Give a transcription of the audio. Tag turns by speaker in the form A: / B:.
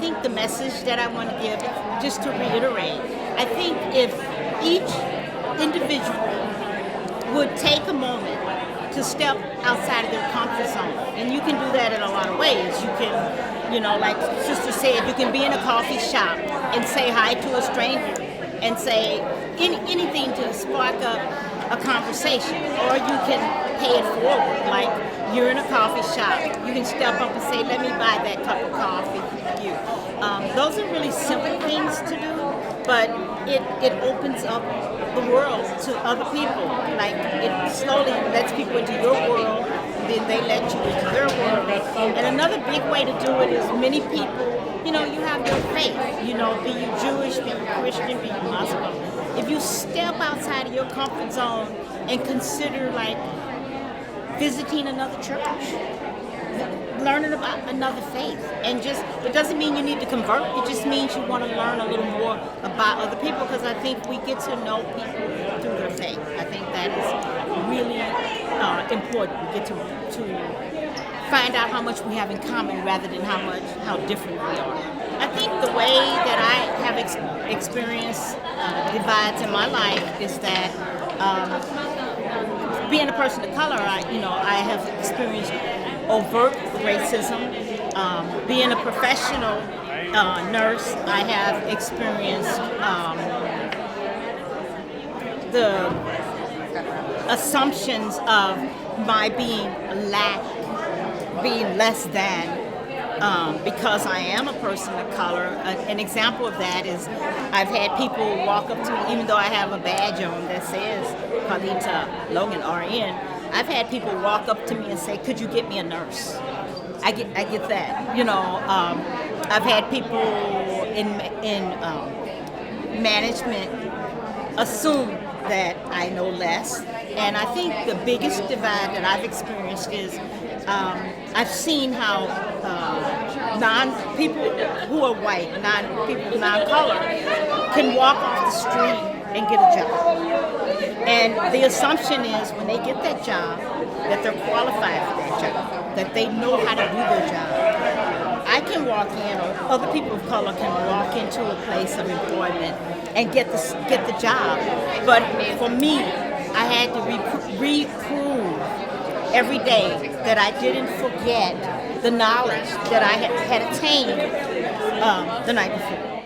A: think the message that I want to give, just to reiterate, I think if each individual would take a moment to step outside of their comfort zone, and you can do that in a lot of ways. You can, like Sister said, you can be in a coffee shop and say hi to a stranger and say anything to spark up a conversation, or you can pay it forward. Like, you're in a coffee shop, you can step up and say, let me buy that cup of coffee for you. Those are really simple things to do, but it opens up the world to other people. Like, it slowly lets people into your world, then they let you into their world. And another big way to do it is many people, you have your faith, be you Jewish, be you Christian, be you Muslim. If you step outside of your comfort zone and consider, like, visiting another church, learning about another faith, and it doesn't mean you need to convert, it just means you want to learn a little more about other people, because I think we get to know people through their faith. I think that is really important. We get to find out how much we have in common rather than how different we are. I think the way that I have experienced divides in my life is that being a person of color, I have experienced overt racism. Being a professional nurse, I have experienced the assumptions of my being less than, because I am a person of color. An example of that is I've had people walk up to me, even though I have a badge on that says Carlita Logan, RN. I've had people walk up to me and say, could you get me a nurse? I get that. I've had people in management assume that I know less. And I think the biggest divide that I've experienced is I've seen how people who are white, people non-color, can walk off the street and get a job. And the assumption is when they get that job, that they're qualified for that job, that they know how to do their job. I can walk in, or other people of color can walk into a place of employment and get the job. But for me, I had to reprove every day that I didn't forget the knowledge that I had attained the night before.